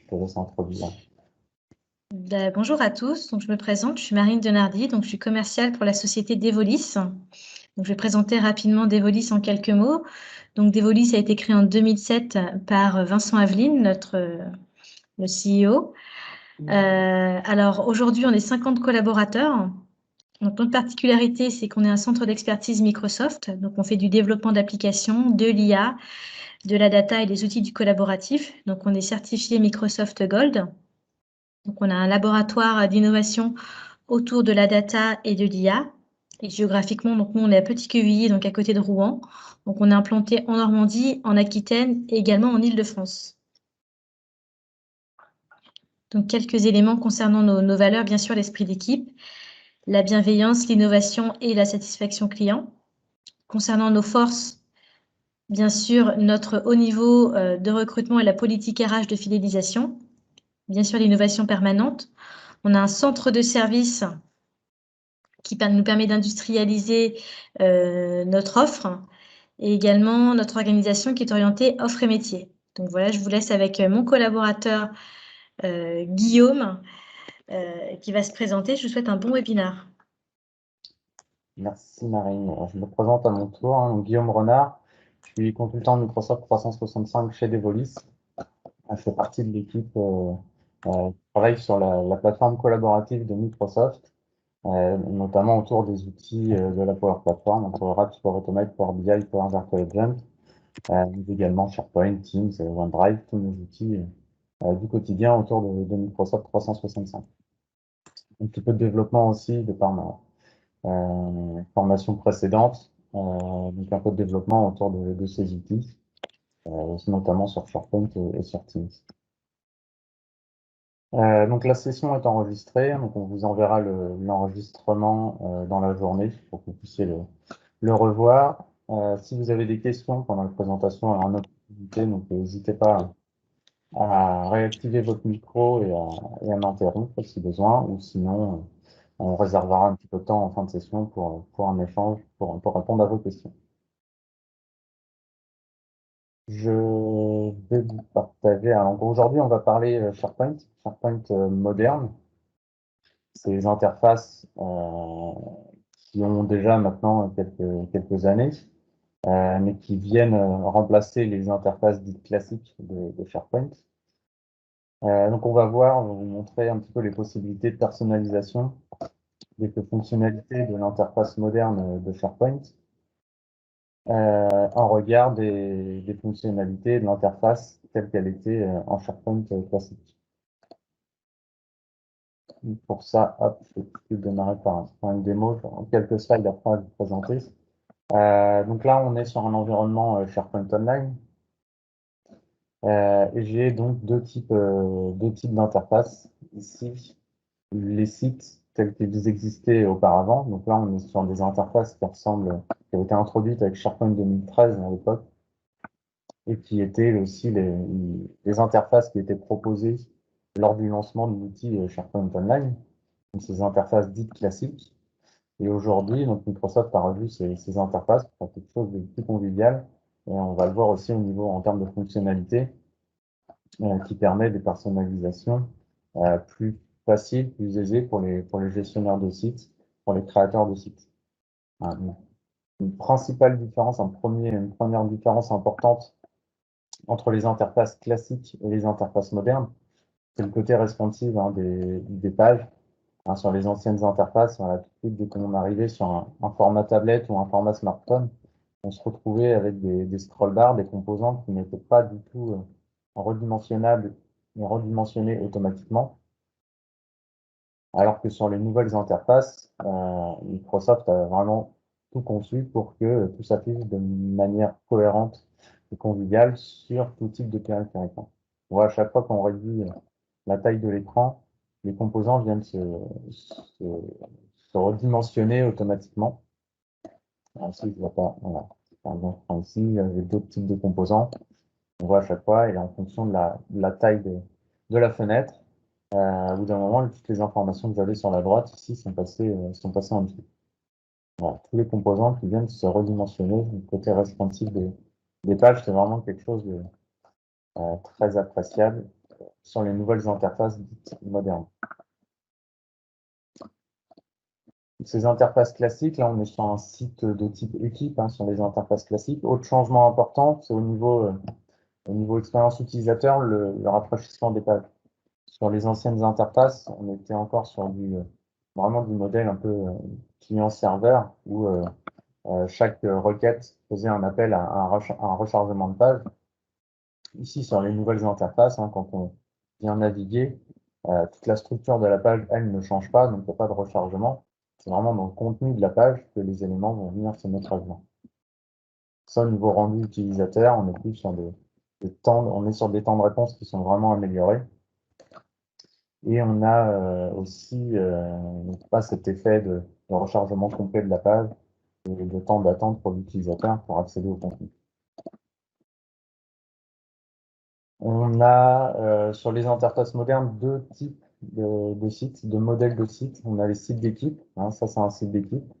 te laisse introduire. Bonjour à tous, donc je me présente, je suis Marine Denardi, donc je suis commerciale pour la société Devolis. Donc je vais présenter rapidement Devolis en quelques mots. Donc Devolis a été créé en 2007 par Vincent Aveline, le CEO. Alors aujourd'hui, on est 50 collaborateurs. Donc notre particularité, c'est qu'on est un centre d'expertise Microsoft. Donc on fait du développement d'applications, de l'IA, de la data et des outils du collaboratif. Donc on est certifié Microsoft Gold. Donc on a un laboratoire d'innovation autour de la data et de l'IA. Et géographiquement, donc nous on est à Petit-Quevilly, donc à côté de Rouen. Donc on est implanté en Normandie, en Aquitaine et également en Île-de-France. Donc quelques éléments concernant nos valeurs, bien sûr l'esprit d'équipe, la bienveillance, l'innovation et la satisfaction client. Concernant nos forces, bien sûr notre haut niveau de recrutement et la politique RH de fidélisation. Bien sûr l'innovation permanente. On a un centre de service qui nous permet d'industrialiser notre offre et également notre organisation qui est orientée offre et métier. Donc voilà, je vous laisse avec mon collaborateur Guillaume qui va se présenter. Je vous souhaite un bon webinaire. Merci Marine. Je me présente à mon tour, hein, Guillaume Renard. Je suis consultant Microsoft 365 chez Devolis. Je fais partie de l'équipe qui travaille sur la plateforme collaborative de Microsoft, notamment autour des outils de la Power Platform, entre RAPS, Power Automate, Power BI, Power Virtual Agent, mais également SharePoint, Teams, OneDrive, tous nos outils du quotidien autour de Microsoft 365. Un petit peu de développement aussi de par ma formation précédente, donc un peu de développement autour de ces outils, notamment sur SharePoint et sur Teams. Donc la session est enregistrée, donc on vous enverra l'enregistrement dans la journée pour que vous puissiez le revoir. Si vous avez des questions pendant la présentation à notre activité, donc n'hésitez pas à réactiver votre micro et à m'interrompre si besoin, ou sinon on réservera un petit peu de temps en fin de session pour un échange, pour répondre à vos questions. Je vais vous partager. Alors aujourd'hui, on va parler SharePoint moderne. Ces interfaces qui ont déjà maintenant quelques années, mais qui viennent remplacer les interfaces dites classiques de SharePoint. Donc on va vous montrer un petit peu les possibilités de personnalisation des fonctionnalités de l'interface moderne de SharePoint en regard des fonctionnalités de l'interface telle qu'elle était en SharePoint classique. Pour ça, hop, je vais démarrer par une démo, quelques slides après à vous présenter. Donc là, on est sur un environnement SharePoint Online. Et j'ai donc deux types d'interfaces. Ici, les sites tels qu'ils existaient auparavant. Donc là, on est sur des interfaces qui ont été introduites avec SharePoint 2013 à l'époque, et qui étaient aussi les interfaces qui étaient proposées lors du lancement de l'outil SharePoint Online. Donc ces interfaces dites classiques. Et aujourd'hui, donc Microsoft a revu ces interfaces pour faire quelque chose de plus convivial. Et on va le voir aussi au niveau en termes de fonctionnalité, qui permet des personnalisations plus faciles, plus aisées pour les gestionnaires de sites, pour les créateurs de sites. Une principale différence, une première différence importante entre les interfaces classiques et les interfaces modernes, c'est le côté responsive des pages. Sur les anciennes interfaces, tout de suite, dès qu'on arrivait sur un format tablette ou un format smartphone, on se retrouvait avec des scroll bars, des composants qui n'étaient pas du tout redimensionnables et redimensionnés automatiquement. Alors que sur les nouvelles interfaces, Microsoft a vraiment tout conçu pour que tout s'affiche de manière cohérente et conviviale sur tout type de périphérique. On voit à chaque fois qu'on réduit la taille de l'écran, les composants viennent se redimensionner automatiquement. Ici, je vois pas, voilà. Par exemple, ici, il y avait d'autres types de composants. On voit à chaque fois, et en fonction de la taille de la fenêtre, au bout d'un moment, toutes les informations que j'avais sur la droite ici sont passées en dessous. Voilà, tous les composants qui viennent se redimensionner. Du côté responsive des pages, c'est vraiment quelque chose de très appréciable sur les nouvelles interfaces dites modernes. Ces interfaces classiques, là on est sur un site de type équipe, sur les interfaces classiques. Autre changement important, c'est au niveau expérience utilisateur, le rafraîchissement des pages. Sur les anciennes interfaces, on était encore sur vraiment du modèle un peu client-serveur, où chaque requête faisait un appel à un rechargement de page. Ici, sur les nouvelles interfaces, quand on vient naviguer, toute la structure de la page, elle, ne change pas, donc il n'y a pas de rechargement. C'est vraiment dans le contenu de la page que les éléments vont venir se mettre à jour. Ça, au niveau rendu utilisateur, on est plus sur des temps de réponse qui sont vraiment améliorés. Et on a aussi pas cet effet de rechargement complet de la page et de temps d'attente pour l'utilisateur pour accéder au contenu. On a sur les interfaces modernes deux types de sites, de modèles de sites. On a les sites d'équipe, ça c'est un site d'équipe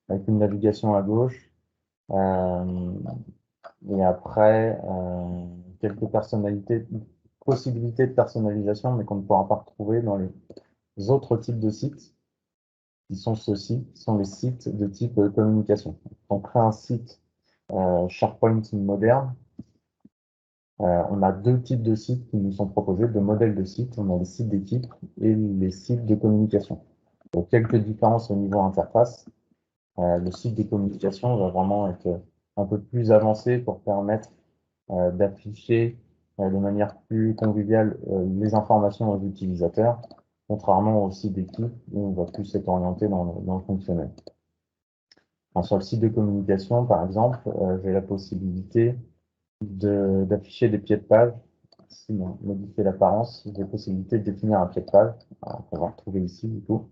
avec une navigation à gauche. Et après, quelques possibilités de personnalisation, mais qu'on ne pourra pas retrouver dans les autres types de sites, qui sont ceux-ci, qui sont les sites de type communication. On crée un site SharePoint moderne. On a deux types de sites qui nous sont proposés, deux modèles de sites. On a les sites d'équipe et les sites de communication. Donc, quelques différences au niveau interface. Le site de communication va vraiment être un peu plus avancé pour permettre d'afficher de manière plus conviviale les informations aux utilisateurs, contrairement au site d'équipe où on va plus être orienté dans le fonctionnel. Sur le site de communication, par exemple, j'ai la possibilité d'afficher des pieds de page. Si on modifie l'apparence, j'ai la possibilité de définir un pied de page, qu'on va retrouver ici du coup.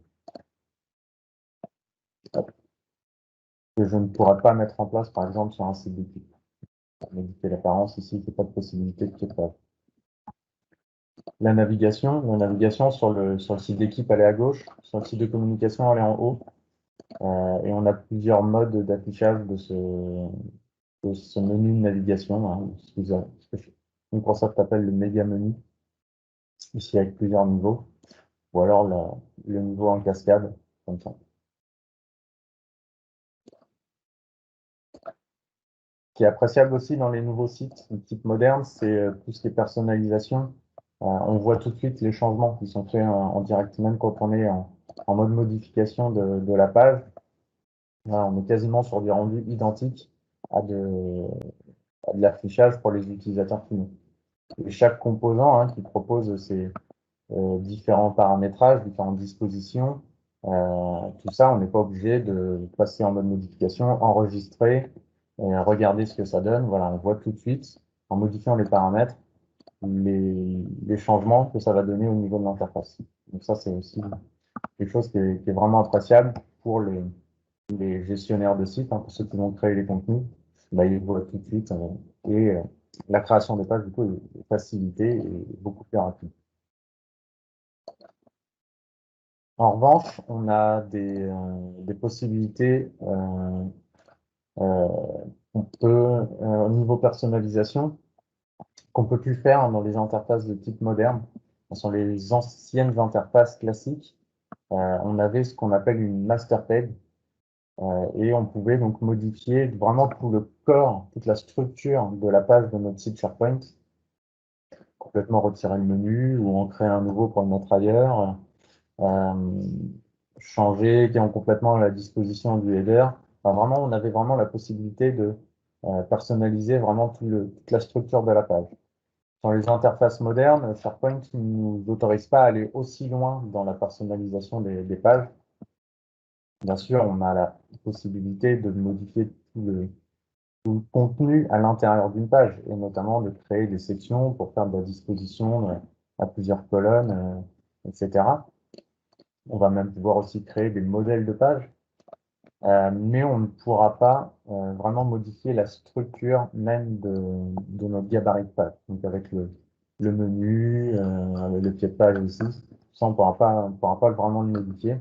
Que je ne pourrais pas mettre en place, par exemple, sur un site d'équipe. Pour modifier l'apparence, ici, il n'y a pas de possibilité de pied de page. La navigation sur le site d'équipe, elle est à gauche. Sur le site de communication, elle est en haut. Et on a plusieurs modes d'affichage de ce menu de navigation. Microsoft appelle le méga menu. Ici, avec plusieurs niveaux. Ou alors le niveau en cascade, comme ça. Ce qui est appréciable aussi dans les nouveaux sites, les types modernes, c'est tout ce qui est personnalisation. On voit tout de suite les changements qui sont faits en direct, même quand on est en mode modification de la page. Là, on est quasiment sur du rendu identique à de l'affichage pour les utilisateurs finaux. Et chaque composant qui propose ses différents paramétrages, différentes dispositions, tout ça, on n'est pas obligé de passer en mode modification, enregistrer, regarder ce que ça donne. Voilà, on voit tout de suite, en modifiant les paramètres, les changements que ça va donner au niveau de l'interface. Donc ça, c'est aussi quelque chose qui est vraiment appréciable pour les gestionnaires de sites, pour ceux qui vont créer les contenus. Ils voient tout de suite et la création des pages, du coup, est facilitée et beaucoup plus rapide. En revanche, on a des possibilités qu'on peut, au niveau personnalisation, qu'on peut plus faire dans les interfaces de type moderne. Sur les anciennes interfaces classiques, on avait ce qu'on appelle une master page et on pouvait donc modifier vraiment tout le corps, toute la structure de la page de notre site SharePoint, complètement retirer le menu ou en créer un nouveau pour le mettre ailleurs. Changer complètement la disposition du header. Enfin, vraiment, on avait vraiment la possibilité de personnaliser vraiment toute la structure de la page. Dans les interfaces modernes, SharePoint ne nous autorise pas à aller aussi loin dans la personnalisation des pages. Bien sûr, on a la possibilité de modifier tout le contenu à l'intérieur d'une page, et notamment de créer des sections pour faire de la disposition à plusieurs colonnes, etc. On va même pouvoir aussi créer des modèles de pages, mais on ne pourra pas vraiment modifier la structure même de notre gabarit de page. Donc avec le menu, le pied de page aussi, ça on pourra pas vraiment le modifier.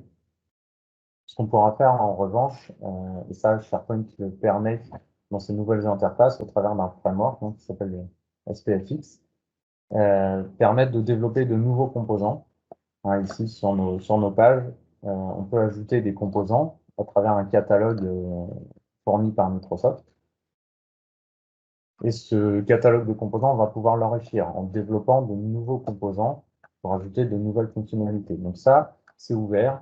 Ce qu'on pourra faire en revanche, et ça SharePoint le permet dans ces nouvelles interfaces au travers d'un framework qui s'appelle SPFX, permettent de développer de nouveaux composants. Hein, ici, sur nos pages, on peut ajouter des composants à travers un catalogue fourni par Microsoft. Et ce catalogue de composants, on va pouvoir l'enrichir en développant de nouveaux composants pour ajouter de nouvelles fonctionnalités. Donc ça, c'est ouvert.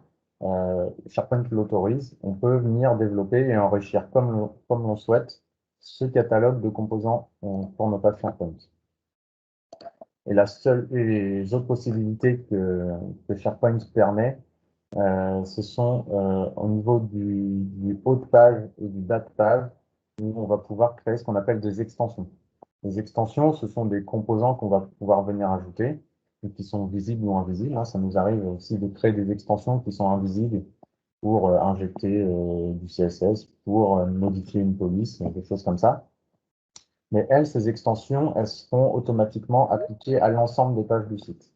SharePoint l'autorise. On peut venir développer et enrichir comme l'on souhaite ce catalogue de composants pour nos pages SharePoint. Et les autres possibilités que SharePoint permet, ce sont au niveau du haut de page et du bas de page, où on va pouvoir créer ce qu'on appelle des extensions. Les extensions, ce sont des composants qu'on va pouvoir venir ajouter, et qui sont visibles ou invisibles. Hein. Ça nous arrive aussi de créer des extensions qui sont invisibles pour injecter du CSS, pour modifier une police, des choses comme ça. Mais elles, ces extensions, elles seront automatiquement appliquées à l'ensemble des pages du site.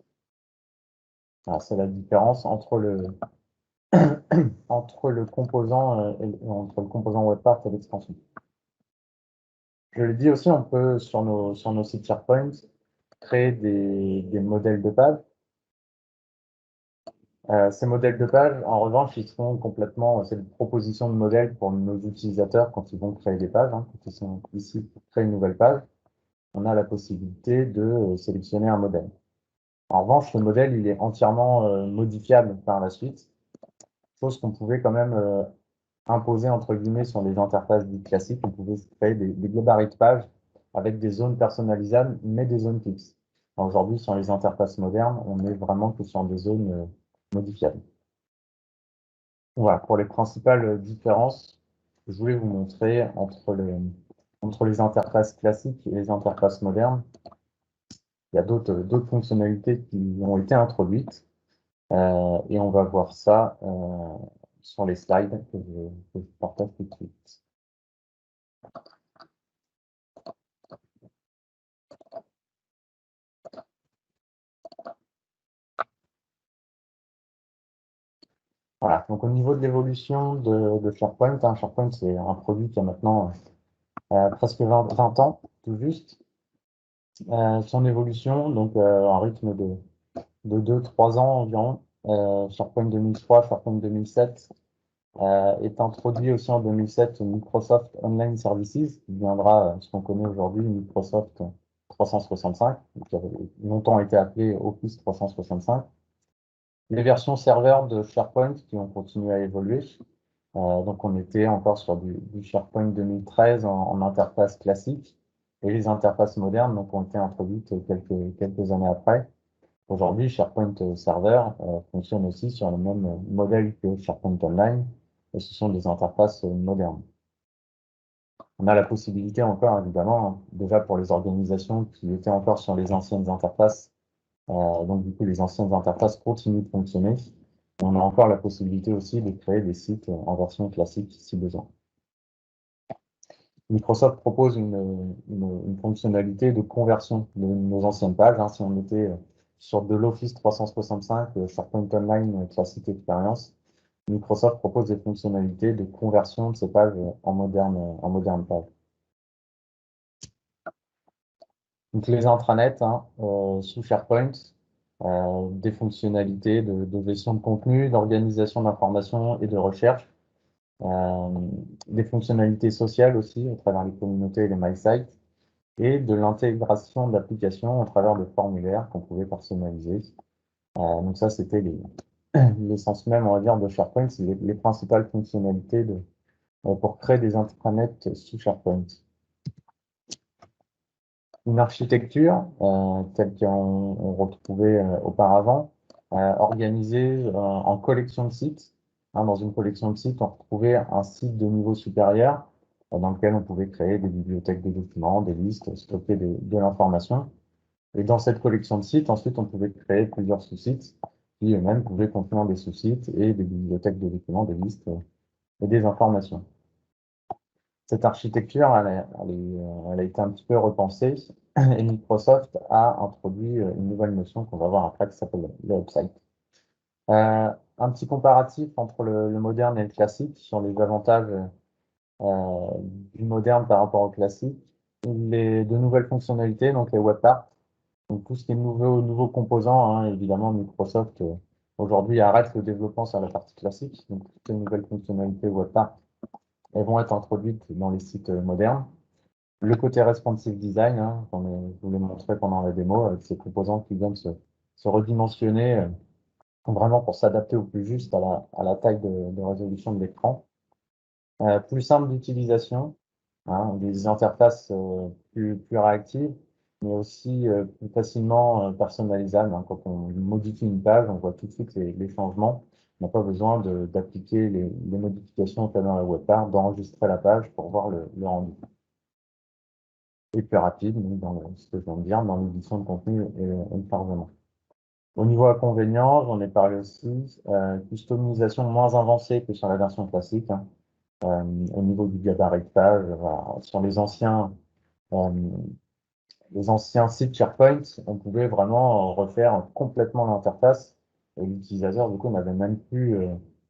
C'est la différence entre entre le composant WebPart et l'extension. Je le dis aussi, on peut sur nos sites SharePoint créer des modèles de page. Ces modèles de page, en revanche, ils seront complètement, c'est une proposition de modèle pour nos utilisateurs quand ils vont créer des pages, hein, quand ils sont ici pour créer une nouvelle page. On a la possibilité de sélectionner un modèle. En revanche, le modèle, il est entièrement modifiable par la suite, chose qu'on pouvait quand même imposer entre guillemets sur les interfaces dites classiques. On pouvait créer des gabarits de pages avec des zones personnalisables, mais des zones fixes. Aujourd'hui, sur les interfaces modernes, on est vraiment que sur des zones modifiables. Voilà, pour les principales différences, je voulais vous montrer entre les interfaces classiques et les interfaces modernes. Il y a d'autres fonctionnalités qui ont été introduites et on va voir ça sur les slides que je partage tout de suite. Voilà, donc au niveau de l'évolution de SharePoint, hein, SharePoint c'est un produit qui a maintenant presque 20 ans, tout juste. Son évolution, donc un rythme de 2-3 ans environ. SharePoint 2003, SharePoint 2007 est introduit aussi en 2007 Microsoft Online Services, qui deviendra ce qu'on connaît aujourd'hui Microsoft 365, qui avait longtemps été appelé Office 365. Les versions serveurs de SharePoint qui ont continué à évoluer. Donc on était encore sur du SharePoint 2013 en interface classique, et les interfaces modernes donc, ont été introduites quelques années après. Aujourd'hui, SharePoint Server fonctionne aussi sur le même modèle que SharePoint Online, et ce sont des interfaces modernes. On a la possibilité encore, évidemment, hein, déjà pour les organisations qui étaient encore sur les anciennes interfaces, donc du coup les anciennes interfaces continuent de fonctionner. On a encore la possibilité aussi de créer des sites en version classique si besoin. Microsoft propose une fonctionnalité de conversion de nos anciennes pages. Hein, si on était sur de l'Office 365, SharePoint Online Classic Experience, Microsoft propose des fonctionnalités de conversion de ces pages en moderne page. Donc les intranets hein, sous SharePoint, des fonctionnalités de gestion de contenu, d'organisation d'informations et de recherche, des fonctionnalités sociales aussi à travers les communautés et les MySites, et de l'intégration d'applications à travers des formulaires qu'on pouvait personnaliser. Donc ça, c'était l'essence même, on va dire, de SharePoint, c'est les principales fonctionnalités pour créer des intranets sous SharePoint. Une architecture telle qu'on retrouvait auparavant, organisée en collection de sites. Hein, dans une collection de sites, on retrouvait un site de niveau supérieur dans lequel on pouvait créer des bibliothèques de documents, des listes, stocker de l'information. Et dans cette collection de sites, ensuite, on pouvait créer plusieurs sous-sites qui eux-mêmes pouvaient contenir des sous-sites et des bibliothèques de documents, des listes et des informations. Cette architecture, elle a été un petit peu repensée et Microsoft a introduit une nouvelle notion qu'on va voir après qui s'appelle le upside. Un petit comparatif entre le moderne et le classique sur les avantages du moderne par rapport au classique. De nouvelles fonctionnalités, donc les web parts, Donc, tout ce qui est nouveaux composants, hein, évidemment, Microsoft aujourd'hui arrête le développement sur la partie classique. Donc, toutes les nouvelles fonctionnalités WebPart, elles vont être introduites dans les sites modernes. Le côté responsive design, hein, je vous l'ai montré pendant la démo, avec ces composants qui viennent se redimensionner vraiment pour s'adapter au plus juste à la taille de résolution de l'écran. Plus simple d'utilisation, hein, des interfaces plus réactives, mais aussi plus facilement personnalisables, hein. Quand on modifie une page, on voit tout de suite les changements. On n'a pas besoin d'appliquer les modifications qu'il y a dans la webpart, d'enregistrer la page pour voir le rendu. Et plus rapide, donc ce que je viens de dire, dans l'édition de contenu et le chargement. Au niveau inconvénient, j'en ai parlé aussi, customisation moins avancée que sur la version classique, hein. Au niveau du gabarit de page, sur les anciens sites SharePoint, on pouvait vraiment refaire complètement l'interface. Et l'utilisateur, du coup, n'avait même plus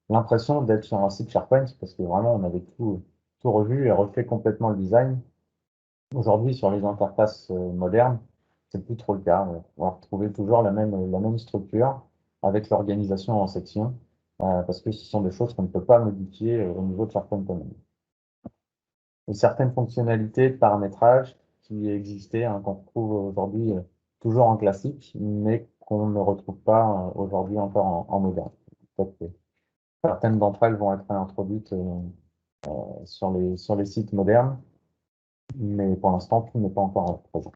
l'impression d'être sur un site SharePoint parce que vraiment, on avait tout revu et refait complètement le design. Aujourd'hui, sur les interfaces modernes, c'est plus trop le cas. On va retrouver toujours la même structure avec l'organisation en sections, parce que ce sont des choses qu'on ne peut pas modifier au niveau de SharePoint quand-même. Et certaines fonctionnalités de paramétrage qui existaient, hein, qu'on retrouve aujourd'hui toujours en classique, mais qu'on ne retrouve pas aujourd'hui encore en moderne. Peut-être que certaines d'entre elles vont être introduites sur les sites modernes, mais pour l'instant, tout n'est pas encore présent.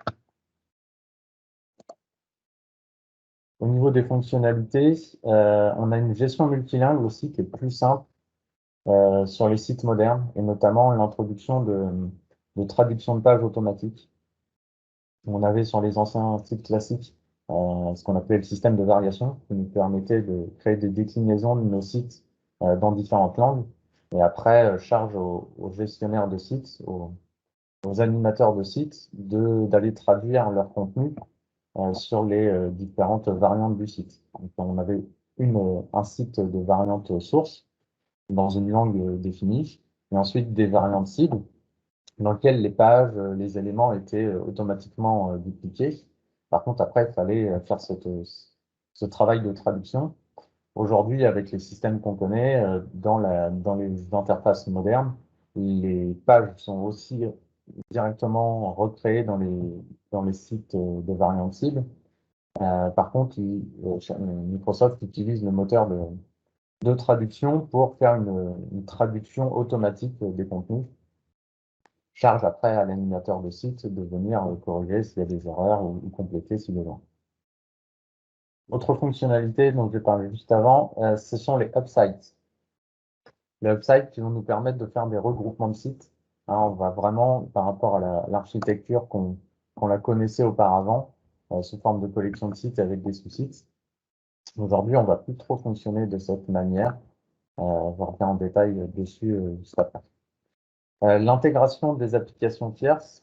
Au niveau des fonctionnalités, on a une gestion multilingue aussi qui est plus simple sur les sites modernes, et notamment l'introduction de traduction de pages automatique. On avait sur les anciens sites classiques ce qu'on appelait le système de variation, qui nous permettait de créer des déclinaisons de nos sites dans différentes langues, et après charge aux gestionnaires de sites, aux animateurs de sites, d'aller traduire leur contenu sur les différentes variantes du site. Donc, on avait un site de variante source dans une langue définie, et ensuite des variantes cibles dans lesquelles les pages, les éléments étaient automatiquement dupliqués. Par contre, après, il fallait faire ce travail de traduction. Aujourd'hui, avec les systèmes qu'on connaît, dans les interfaces modernes, les pages sont aussi directement recréées dans les sites de variantes cibles. Par contre, Microsoft utilise le moteur de traduction pour faire une traduction automatique des contenus. Charge après à l'animateur de site de venir corriger s'il y a des erreurs ou compléter si besoin. Autre fonctionnalité dont j'ai parlé juste avant, ce sont les upsites. Les upsites qui vont nous permettre de faire des regroupements de sites. Hein, on va vraiment, par rapport à l'architecture qu'on la connaissait auparavant, sous forme de collection de sites avec des sous-sites. Aujourd'hui, on va plus trop fonctionner de cette manière. On va revenir en détail dessus juste après. L'intégration des applications tierces,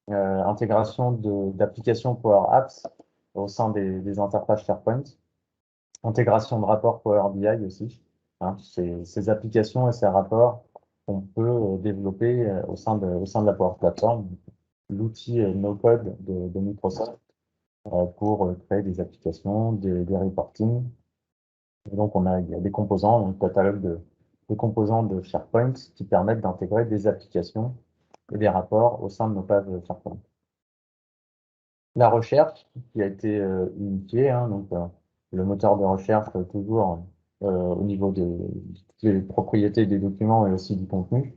intégration d'applications Power Apps au sein des interfaces SharePoint, intégration de rapports Power BI aussi. Hein, ces applications et ces rapports qu'on peut développer au sein de la Power Platform, l'outil no-code de Microsoft pour créer des applications, des reporting. Et donc, il y a des composants, un catalogue de composants de SharePoint qui permettent d'intégrer des applications et des rapports au sein de nos pages SharePoint. La recherche qui a été unifiée, hein, donc le moteur de recherche toujours au niveau des propriétés des documents et aussi du contenu,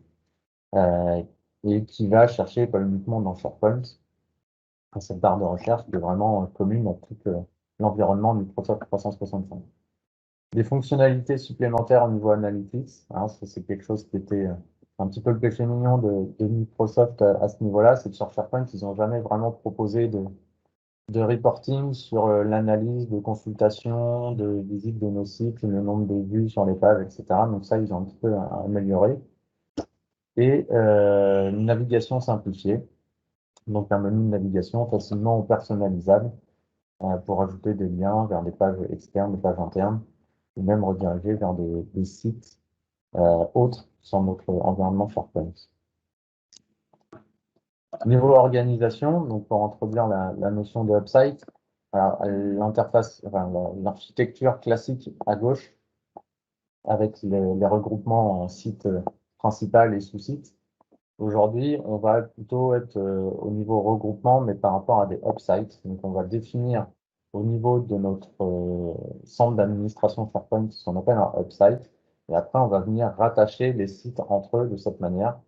et qui va chercher pas uniquement dans SharePoint, cette barre de recherche qui est vraiment commune à tout l'environnement Microsoft 365. Des fonctionnalités supplémentaires au niveau analytics, hein, c'est quelque chose qui était un petit peu le péché mignon de Microsoft à ce niveau-là, c'est que sur SharePoint, ils n'ont jamais vraiment proposé de reporting sur l'analyse de consultation, de visite de nos sites, le nombre de vues sur les pages, etc. Donc ça, ils ont un petit peu amélioré. Et une navigation simplifiée, donc un menu de navigation facilement personnalisable pour ajouter des liens vers des pages externes, des pages internes, ou même rediriger vers des sites autres sur notre environnement SharePoint. Niveau organisation, donc pour introduire la notion de website, l'interface, enfin, l'architecture classique à gauche, avec les regroupements en site principal et sous-site. Aujourd'hui, on va plutôt être au niveau regroupement, mais par rapport à des hub-sites. Donc, on va définir au niveau de notre centre d'administration SharePoint ce qu'on appelle un hub-site. Et après, on va venir rattacher les sites entre eux de cette manière.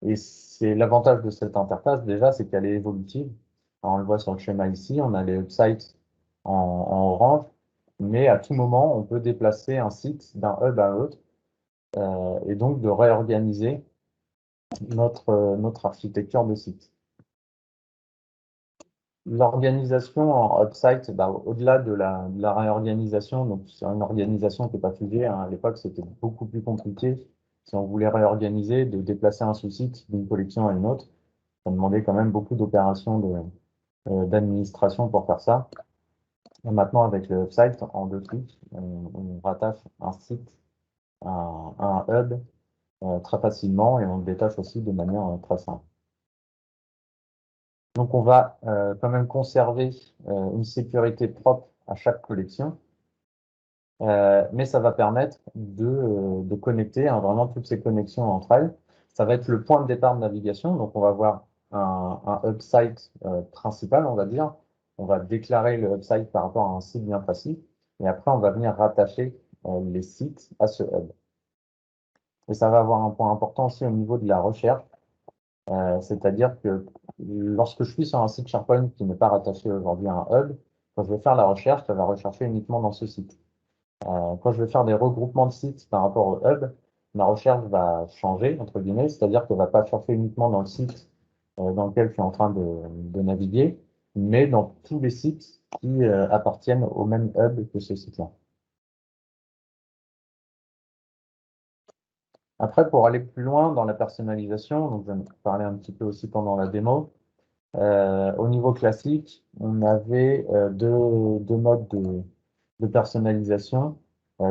Et c'est l'avantage de cette interface, déjà, c'est qu'elle est évolutive. Alors, on le voit sur le schéma ici, on a les hub-sites en orange, mais à tout moment, on peut déplacer un site d'un hub à l'autre et donc de réorganiser notre architecture de site. L'organisation en upsite, bah, au-delà de la réorganisation, donc c'est une organisation qui n'est pas figée, hein. À l'époque, c'était beaucoup plus compliqué. Si on voulait réorganiser, de déplacer un sous-site d'une collection à une autre, ça demandait quand même beaucoup d'opérations d'administration pour faire ça. Et maintenant, avec le upsite, en 2 clics, on rattache un site à un hub très facilement et on le détache aussi de manière très simple. Donc, on va quand même conserver une sécurité propre à chaque collection, mais ça va permettre de connecter vraiment toutes ces connexions entre elles. Ça va être le point de départ de navigation. Donc, on va avoir un hub site principal, on va dire. On va déclarer le hub site par rapport à un site bien précis. Et après, on va venir rattacher les sites à ce hub. Et ça va avoir un point important aussi au niveau de la recherche. C'est-à-dire que lorsque je suis sur un site SharePoint qui n'est pas rattaché aujourd'hui à un hub, quand je vais faire la recherche, ça va rechercher uniquement dans ce site. Quand je vais faire des regroupements de sites par rapport au hub, ma recherche va changer, entre guillemets, c'est-à-dire qu'elle ne va pas chercher uniquement dans le site dans lequel je suis en train de naviguer, mais dans tous les sites qui appartiennent au même hub que ce site-là. Après, pour aller plus loin dans la personnalisation, donc j'en ai parlé un petit peu aussi pendant la démo, au niveau classique, on avait deux modes de personnalisation.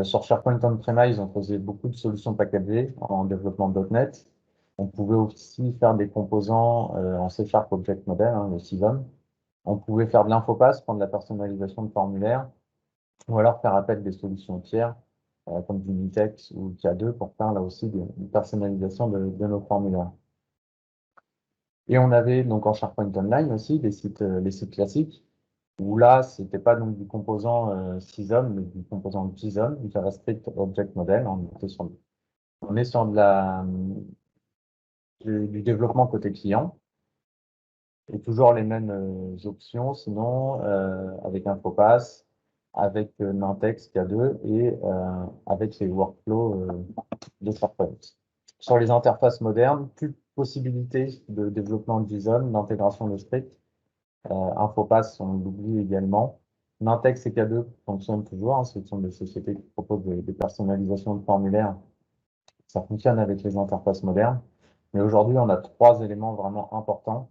Sur SharePoint On-Premise, on faisait beaucoup de solutions packagées en développement .NET. On pouvait aussi faire des composants en C# Object Model, hein, le CISOM. On pouvait faire de l'infopass, prendre de la personnalisation de formulaire, ou alors faire appel à des solutions tiers, comme du Mitex ou K2, pour faire là aussi une personnalisation de nos formulaires. Et on avait donc en SharePoint Online aussi les sites classiques, où là, c'était pas donc du composant CISOM, mais du composant JSON, du JavaScript Object Model. On est sur du développement côté client, et toujours les mêmes options, sinon avec Infopass, avec Nintex K2 et avec les workflows de SharePoint. Sur les interfaces modernes, plus de possibilités de développement de JSON, d'intégration de scripts. Infopass, on l'oublie également. Nintex et K2 fonctionnent toujours, hein, ce sont des sociétés qui proposent des personnalisations de formulaires. Ça fonctionne avec les interfaces modernes. Mais aujourd'hui, on a 3 éléments vraiment importants.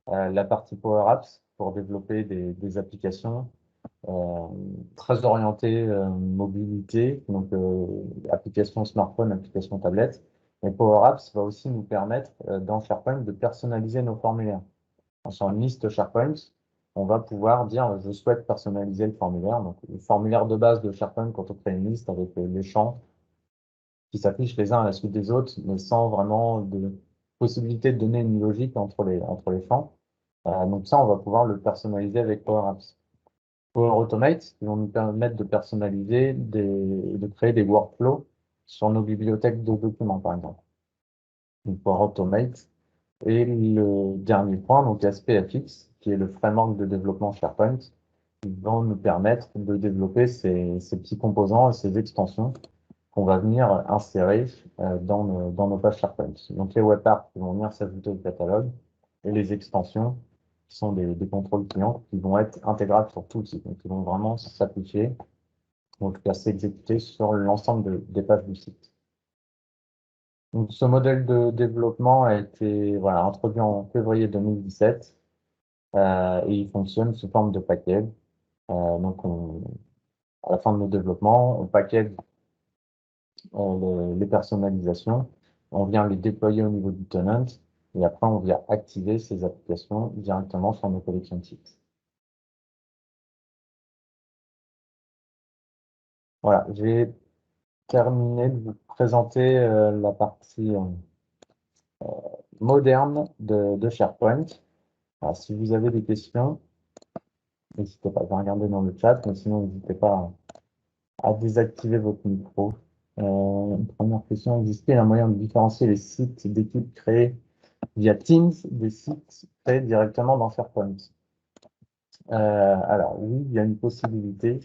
La partie Power Apps pour développer des applications euh, très orientées mobilité, donc applications smartphone, applications tablette. Et Power Apps va aussi nous permettre dans SharePoint de personnaliser nos formulaires. Sur une liste SharePoint, on va pouvoir dire je souhaite personnaliser le formulaire. Donc, le formulaire de base de SharePoint, quand on crée une liste avec les champs qui s'affichent les uns à la suite des autres, mais sans vraiment de possibilité de donner une logique entre les champs. Donc ça, on va pouvoir le personnaliser avec Power Apps. Power Automate, qui vont nous permettre de personnaliser, de créer des workflows sur nos bibliothèques de documents, par exemple. Donc Power Automate. Et le dernier point, donc SPFX, qui est le framework de développement SharePoint, qui va nous permettre de développer ces petits composants et ces extensions qu'on va venir insérer dans nos pages SharePoint. Donc les webparts qui vont venir s'ajouter au catalogue et les extensions qui sont des contrôles clients qui vont être intégrables sur tout le site. Donc ils vont vraiment s'appliquer, en tout cas s'exécuter sur l'ensemble des pages du site. Donc ce modèle de développement a été introduit en février 2017 et il fonctionne sous forme de package. Donc à la fin de nos développements, on package les personnalisations, on vient les déployer au niveau du tenant, et après on vient activer ces applications directement sur nos collections de sites. Voilà, j'ai terminé de vous présenter la partie moderne de SharePoint. Alors, si vous avez des questions, n'hésitez pas à regarder dans le chat, mais sinon, n'hésitez pas à désactiver votre micro. Une première question, existe-t-il un moyen de différencier les sites d'équipe créés via Teams des sites créés directement dans SharePoint? Alors oui, il y a une possibilité,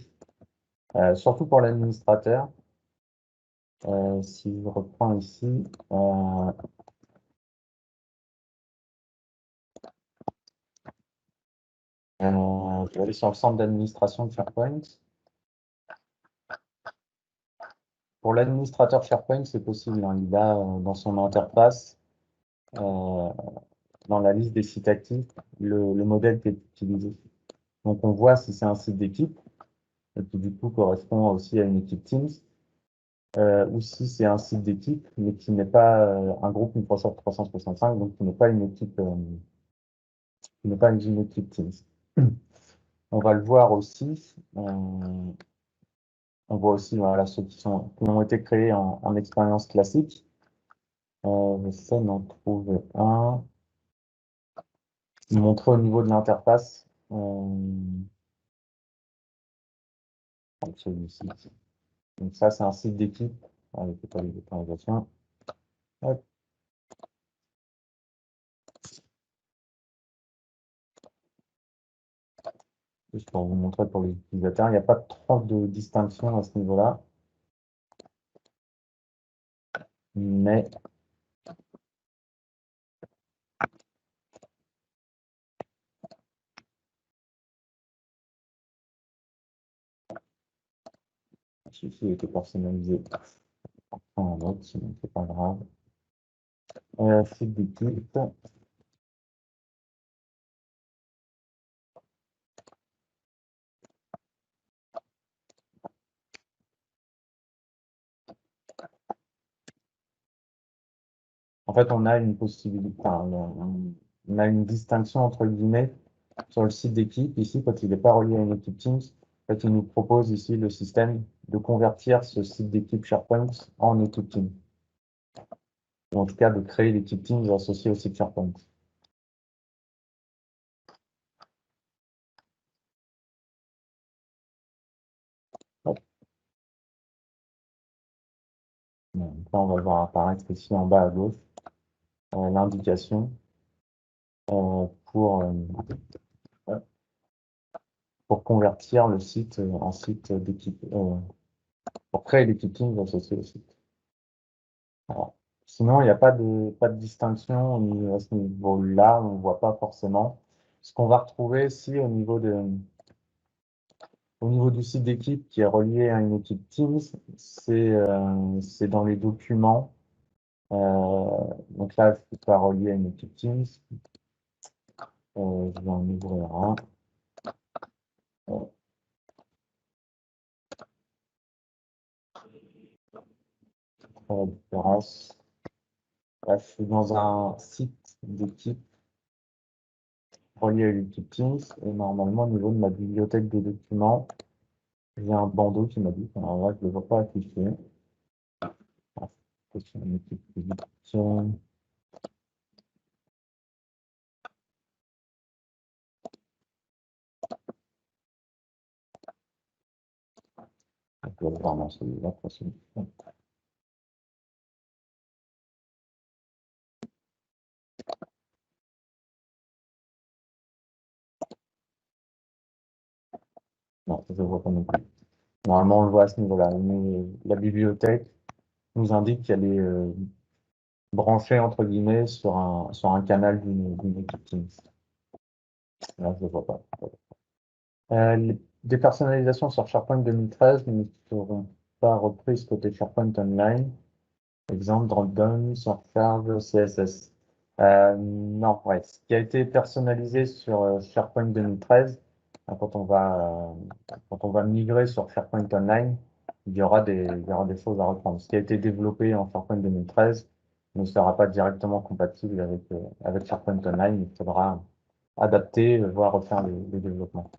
surtout pour l'administrateur. Si je reprends ici, je vais aller sur le centre d'administration de SharePoint. Pour l'administrateur SharePoint, c'est possible, hein. Il a dans son interface, dans la liste des sites actifs, le modèle qui est utilisé. Donc on voit si c'est un site d'équipe, et qui du coup correspond aussi à une équipe Teams, ou si c'est un site d'équipe, mais qui n'est pas un groupe Microsoft 365, donc qui n'est pas une équipe, une équipe Teams. On va le voir aussi. On voit aussi voilà, ceux qui ont été créés en expérience classique. J'essaie d'en trouver un. Montrer au niveau de l'interface. Celui-ci. Donc ça, c'est un site d'équipe avec les localisations. Hop. Juste pour vous montrer pour les utilisateurs, il n'y a pas trop de distinction à ce niveau-là. Mais celui-ci était personnalisé en note, sinon c'est pas grave. Site d'équipe. En fait, on a une possibilité, on a une distinction entre guillemets sur le site d'équipe. Ici, quand il n'est pas relié à une équipe Teams, en fait, il nous propose ici le système de convertir ce site d'équipe SharePoint en équipe Teams. Ou en tout cas, de créer l'équipe Teams associée au site SharePoint. Hop. Donc, là, on va voir apparaître ici en bas à gauche l'indication pour convertir le site en site d'équipe, pour créer l'équipe Teams associée au site. Alors, sinon, il n'y a pas de distinction à ce niveau-là, on ne voit pas forcément. Ce qu'on va retrouver ici au niveau du site d'équipe qui est relié à une équipe Teams, c'est dans les documents. Donc là, je ne suis pas relié à une équipe Teams. Je vais en ouvrir un. La différence. Là, je suis dans un site d'équipe relié à l'équipe Teams et normalement, au niveau de ma bibliothèque de documents, j'ai un bandeau qui m'a dit, alors là, je ne le vois pas affiché. Ah, c'est une équipe publique. Je vais le voir dans celui-là, non, je ne le vois pas non plus. Normalement, on le voit à ce niveau-là. Mais la bibliothèque nous indique qu'elle est branchée, entre guillemets, sur un canal d'une équipe Teams. Là, je ne le vois pas. Des personnalisations sur SharePoint 2013 ne seront pas reprises côté SharePoint Online. Exemple, Dropdown, Surcharge, CSS. Non, ouais. Ce qui a été personnalisé sur SharePoint 2013, quand on va migrer sur SharePoint Online, il y aura des choses à reprendre. Ce qui a été développé en SharePoint 2013 ne sera pas directement compatible avec SharePoint Online. Il faudra adapter, voire refaire les développements.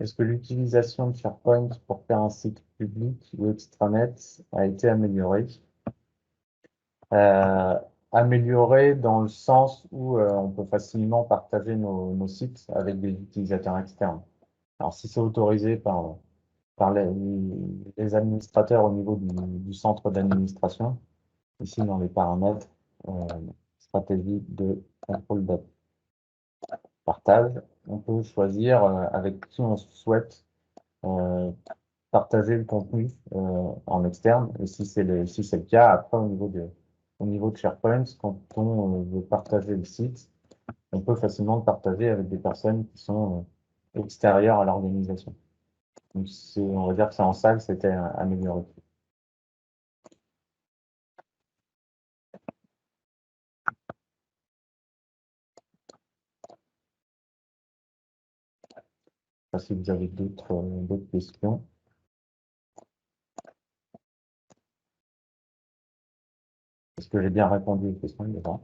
Est-ce que l'utilisation de SharePoint pour faire un site public ou extranet a été améliorée? Euh, Améliorée dans le sens où on peut facilement partager nos sites avec des utilisateurs externes. Alors, si c'est autorisé par les administrateurs au niveau du centre d'administration, ici dans les paramètres, euh, stratégie de contrôle de partage, on peut choisir avec qui on souhaite euh, partager le contenu en externe. Et si c'est le cas, après, au niveau de SharePoint, quand on veut partager le site, on peut facilement le partager avec des personnes qui sont extérieures à l'organisation. Donc, on va dire que c'est en ça que c'était amélioré. Si vous avez d'autres questions. Est-ce que j'ai bien répondu aux questions déjà?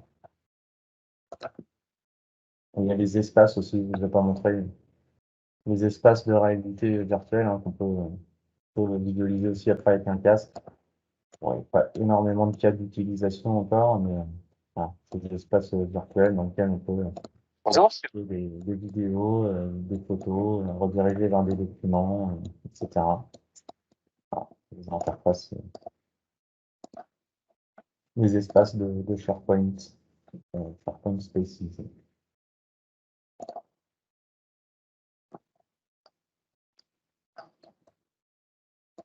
Il y a les espaces aussi, je ne vous ai pas montré les espaces de réalité virtuelle hein, peut visualiser aussi après avec un casque. Bon, pas énormément de cas d'utilisation encore, mais voilà, c'est des espaces virtuels dans lesquels on peut faire des vidéos, des photos, rediriger vers des documents, etc. Voilà, les interfaces, les espaces de SharePoint, SharePoint Spaces.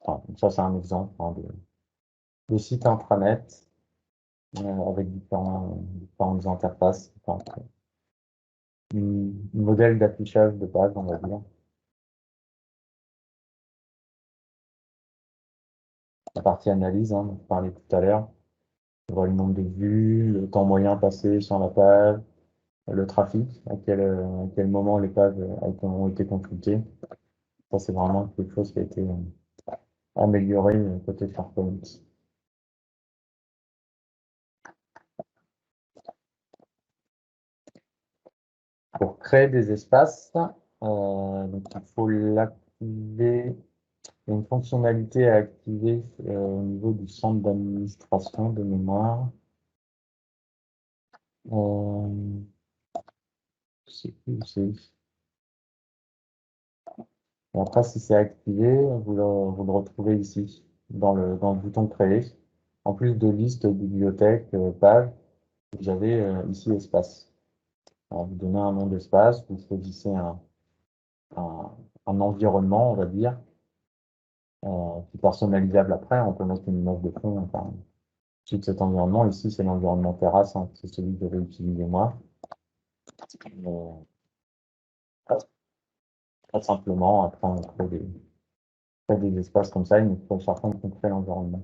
Enfin, ça, c'est un exemple hein, de site intranet avec différentes interfaces, modèle d'affichage de base, on va dire. La partie analyse, hein, dont je parlais tout à l'heure. On voit le nombre de vues, le temps moyen passé sur la page, le trafic, à quel moment les pages ont été consultées. Ça, c'est vraiment quelque chose qui a été amélioré côté SharePoint. Pour créer des espaces, donc il faut l'activer. Il y a une fonctionnalité à activer au niveau du centre d'administration de mémoire. Je sais plus où c'est. Et après, si c'est activé, vous le retrouvez ici, dans le bouton créer. En plus de liste, bibliothèque, page, vous avez ici espace. Alors, vous donnez un nom d'espace, vous choisissez un, un environnement, on va dire, qui est personnalisable après. On peut mettre une image de fond. Enfin, ensuite, cet environnement, ici, c'est l'environnement terrasse, hein, c'est celui que je vais utiliser moi. Très simplement, après, on crée des espaces comme ça, il faut chacun qu'on crée l'environnement.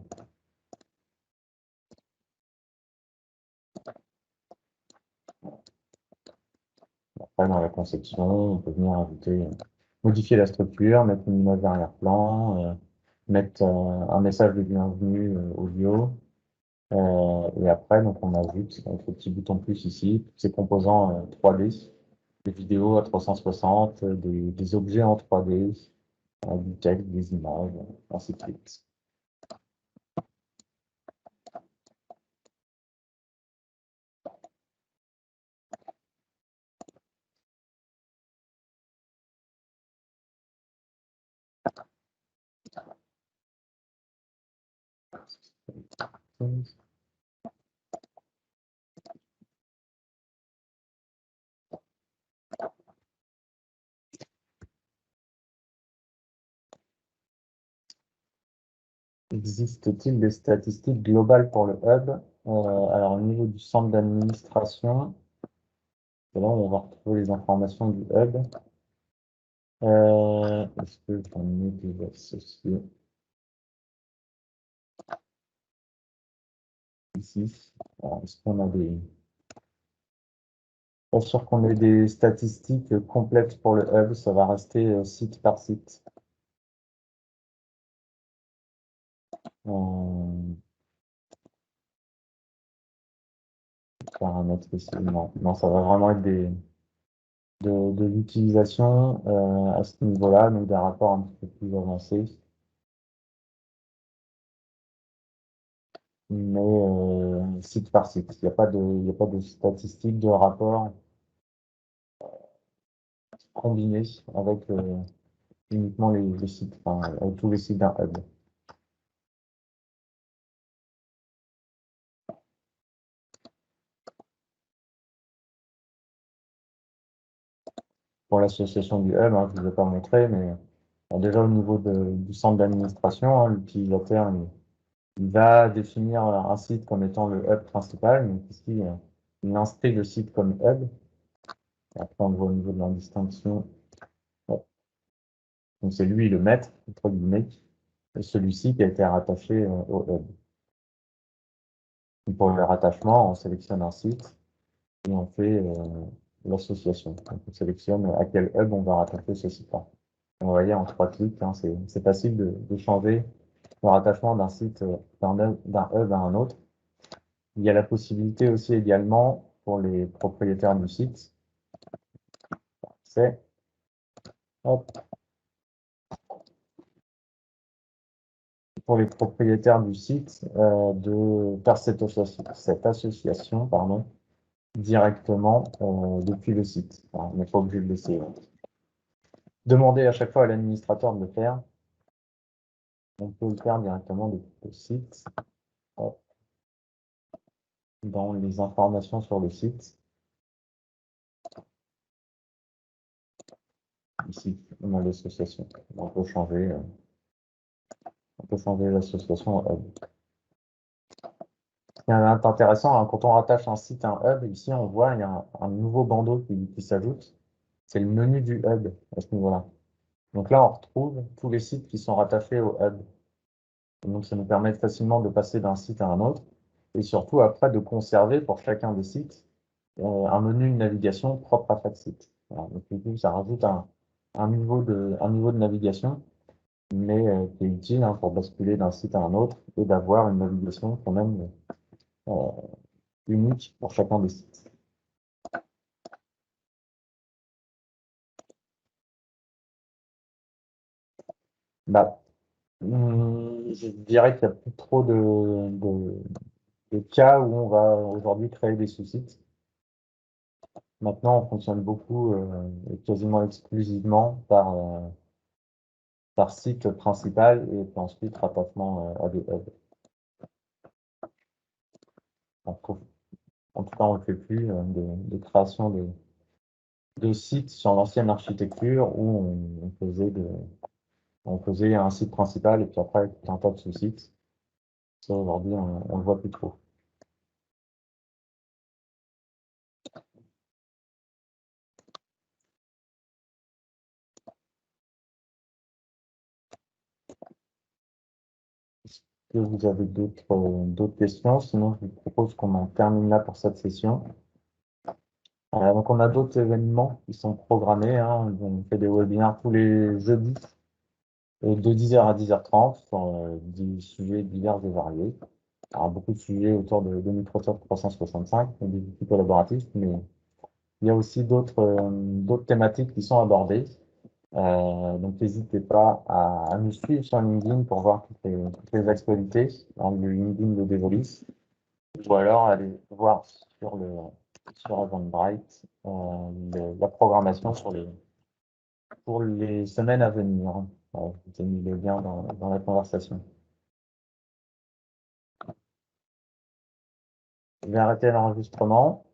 Après, dans la conception, on peut venir ajouter, modifier la structure, mettre une image d'arrière-plan, mettre un message de bienvenue audio. Et après, donc, on ajoute avec le petit bouton plus ici, tous ces composants 3D, des vidéos à 360, des objets en 3D, du texte, des images, ainsi de suite. Existe-t-il des statistiques globales pour le hub? Alors, au niveau du centre d'administration, c'est là où on va retrouver les informations du hub. Est-ce que j'en ai des associés ici? Alors, est-ce qu'on a des... Pas sûr qu'on ait des statistiques complètes pour le hub, ça va rester site par site. Paramètres ici, non, ça va vraiment être de l'utilisation à ce niveau-là, donc des rapports un petit peu plus avancés. Mais site par site. Il n'y a pas de statistiques de rapport combinés avec uniquement les sites, enfin, avec tous les sites d'un hub. Pour l'association du hub, hein, je ne vous ai pas montré, mais déjà au niveau du centre d'administration, hein, l'utilisateur il va définir un site comme étant le hub principal. Donc ici, il inscrit le site comme hub. Et après, on voit au niveau de la distinction. Ouais. Donc c'est lui le maître, entre guillemets, et celui-ci qui a été rattaché au hub. Et pour le rattachement, on sélectionne un site et on fait l'association. Donc on sélectionne à quel hub on va rattacher ce site-là. Vous voyez, en 3 clics, hein, c'est facile de changer le rattachement d'un site, d'un hub à un autre. Il y a la possibilité aussi également pour les propriétaires du site, c'est pour les propriétaires du site de faire cette association pardon, directement depuis le site. Alors, on n'est pas obligé de laisser demander à chaque fois à l'administrateur de le faire. On peut le faire directement depuis le site. Hop. Dans les informations sur le site. Ici, on a l'association. On peut changer l'association hub. Ce qui est intéressant, hein, quand on rattache un site à un hub, ici on voit il y a un nouveau bandeau qui s'ajoute. C'est le menu du hub à ce niveau-là. Donc là, on retrouve tous les sites qui sont rattachés au hub. Donc ça nous permet facilement de passer d'un site à un autre et surtout après de conserver pour chacun des sites un menu de navigation propre à chaque site. Voilà. Donc du coup, ça rajoute un niveau de navigation, mais qui est utile hein, pour basculer d'un site à un autre et d'avoir une navigation quand même euh, unique pour chacun des sites. Bah, je dirais qu'il n'y a plus trop de cas où on va aujourd'hui créer des sous-sites. Maintenant, on fonctionne beaucoup et quasiment exclusivement par site principal et puis ensuite rattachement à des hubs. Donc, en tout cas, on ne fait plus de création de sites sur l'ancienne architecture où on faisait un site principal et puis après tout un tas de sous-sites. Ça, aujourd'hui, on le voit plus trop. Est-ce que vous avez d'autres questions? Sinon, je vous propose qu'on en termine là pour cette session. Donc, on a d'autres événements qui sont programmés, hein. On fait des webinaires tous les jeudis de 10h à 10h30 sur des sujets divers et variés. Alors, beaucoup de sujets autour de Microsoft 365 et des outils collaboratifs, mais il y a aussi d'autres thématiques qui sont abordées. Donc, n'hésitez pas à nous suivre sur LinkedIn pour voir toutes les actualités dans le LinkedIn de Devolis, ou alors aller voir sur Eventbrite la programmation pour les semaines à venir. Voilà, je vous ai mis le lien dans la conversation. Je vais arrêter l'enregistrement.